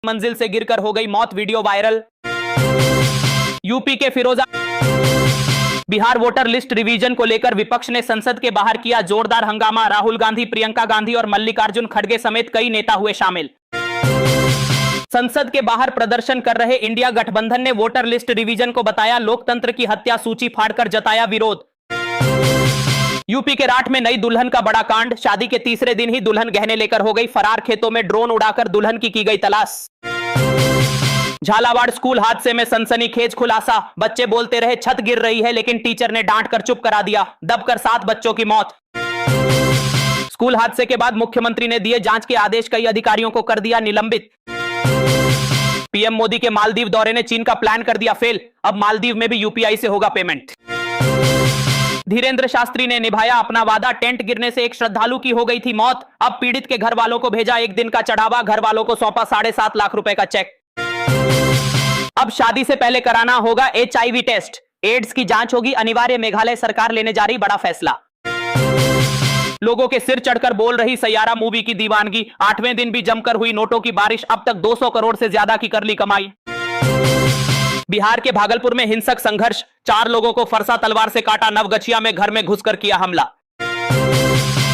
मंजिल से गिरकर हो गई मौत, वीडियो वायरल। यूपी के बिहार वोटर लिस्ट रिवीजन को लेकर विपक्ष ने संसद के बाहर किया जोरदार हंगामा। राहुल गांधी, प्रियंका गांधी और मल्लिकार्जुन खड़गे समेत कई नेता हुए शामिल। संसद के बाहर प्रदर्शन कर रहे इंडिया गठबंधन ने वोटर लिस्ट रिवीजन को बताया लोकतंत्र की हत्या, सूची फाड़कर जताया विरोध। यूपी के राठ में नई दुल्हन का बड़ा कांड, शादी के तीसरे दिन ही दुल्हन गहने लेकर हो गई फरार, खेतों में ड्रोन उड़ाकर दुल्हन की गई तलाश। झालावाड़ स्कूल हादसे में सनसनीखेज खुलासा, बच्चे बोलते रहे छत गिर रही है, लेकिन टीचर ने डांट कर चुप करा दिया, दबकर 7 बच्चों की मौत। स्कूल हादसे के बाद मुख्यमंत्री ने दिए जांच के आदेश, कई अधिकारियों को कर दिया निलंबित। पीएम मोदी के मालदीव दौरे ने चीन का प्लान कर दिया फेल, अब मालदीव में भी यूपीआई से होगा पेमेंट। धीरेन्द्र शास्त्री ने निभाया अपना वादा, टेंट गिरने से एक श्रद्धालु की हो गई थी मौत, अब पीड़ित के घर वालों को भेजा 1 दिन का चढ़ावा, घर वालों को सौंपा 7.5 लाख रुपए का चेक। अब शादी से पहले कराना होगा HIV टेस्ट, एड्स की जांच होगी अनिवार्य, मेघालय सरकार लेने जा रही बड़ा फैसला। लोगों के सिर चढ़कर बोल रही सैयारा मूवी की दीवानगी, 8वें दिन भी जमकर हुई नोटों की बारिश, अब तक 200 करोड़ से ज्यादा की कर ली कमाई। बिहार के भागलपुर में हिंसक संघर्ष, 4 लोगों को फरसा तलवार से काटा, नवगछिया में घर में घुसकर किया हमला।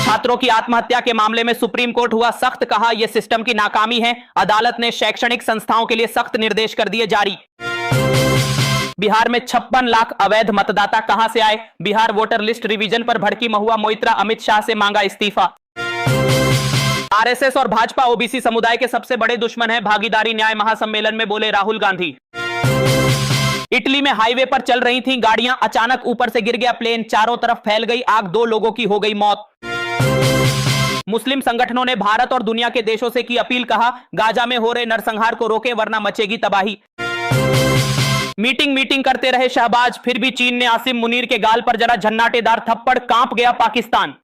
छात्रों की आत्महत्या के मामले में सुप्रीम कोर्ट हुआ सख्त, कहा यह सिस्टम की नाकामी है, अदालत ने शैक्षणिक संस्थाओं के लिए सख्त निर्देश कर दिए जारी। बिहार में 56 लाख अवैध मतदाता कहां से आए, बिहार वोटर लिस्ट रिवीजन पर भड़की महुआ मोइत्रा, अमित शाह से मांगा इस्तीफा। आरएसएस और भाजपा ओबीसी समुदाय के सबसे बड़े दुश्मन है, भागीदारी न्याय महासम्मेलन में बोले राहुल गांधी। इटली में हाईवे पर चल रही थी गाड़ियां, अचानक ऊपर से गिर गया प्लेन, चारों तरफ फैल गई आग, 2 लोगों की हो गई मौत। मुस्लिम संगठनों ने भारत और दुनिया के देशों से की अपील, कहा गाजा में हो रहे नरसंहार को रोके वरना मचेगी तबाही। मीटिंग करते रहे शहबाज, फिर भी चीन ने आसिम मुनीर के गाल पर जरा झन्नाटेदार थप्पड़, कांप गया पाकिस्तान।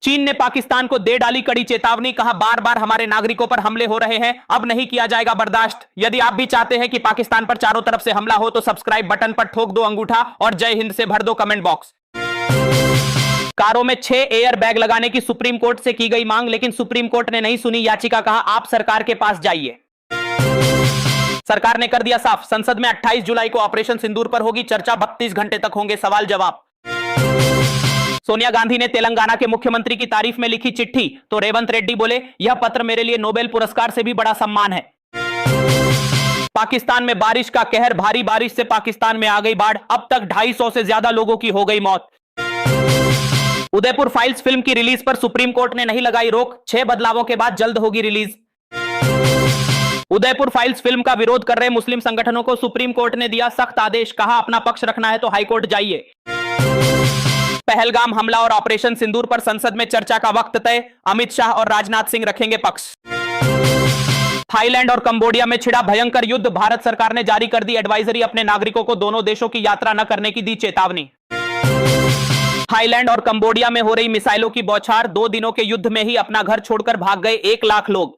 चीन ने पाकिस्तान को दे डाली कड़ी चेतावनी, कहा बार बार हमारे नागरिकों पर हमले हो रहे हैं, अब नहीं किया जाएगा बर्दाश्त। यदि आप भी चाहते हैं कि पाकिस्तान पर चारों तरफ से हमला हो तो सब्सक्राइब बटन पर ठोक दो अंगूठा और जय हिंद से भर दो कमेंट बॉक्स। कारों में 6 एयर बैग लगाने की सुप्रीम कोर्ट से की गई मांग, लेकिन सुप्रीम कोर्ट ने नहीं सुनी याचिका, कहा आप सरकार के पास जाइए। सरकार ने कर दिया साफ, संसद में 28 जुलाई को ऑपरेशन सिंदूर पर होगी चर्चा, 32 घंटे तक होंगे सवाल जवाब। सोनिया गांधी ने तेलंगाना के मुख्यमंत्री की तारीफ में लिखी चिट्ठी, तो रेवंत रेड्डी बोले यह पत्र मेरे लिए नोबेल पुरस्कार से भी बड़ा सम्मान है। पाकिस्तान में बारिश का कहर, भारी बारिश से पाकिस्तान में आ गई बाढ़, अब तक 250 से ज्यादा लोगों की हो गई मौत। उदयपुर फाइल्स फिल्म की रिलीज पर सुप्रीम कोर्ट ने नहीं लगाई रोक, 6 बदलावों के बाद जल्द होगी रिलीज। उदयपुर फाइल्स फिल्म का विरोध कर रहे मुस्लिम संगठनों को सुप्रीम कोर्ट ने दिया सख्त आदेश, कहा अपना पक्ष रखना है तो हाईकोर्ट जाइए। पहलगाम हमला और ऑपरेशन सिंदूर पर संसद में चर्चा का वक्त तय, अमित शाह और राजनाथ सिंह रखेंगे पक्ष। थाईलैंड और कंबोडिया में छिड़ा भयंकर युद्ध, भारत सरकार ने जारी कर दी एडवाइजरी, अपने नागरिकों को दोनों देशों की यात्रा न करने की दी चेतावनी। थाईलैंड और कंबोडिया में हो रही मिसाइलों की बौछार, 2 दिनों के युद्ध में ही अपना घर छोड़कर भाग गए 1 लाख लोग।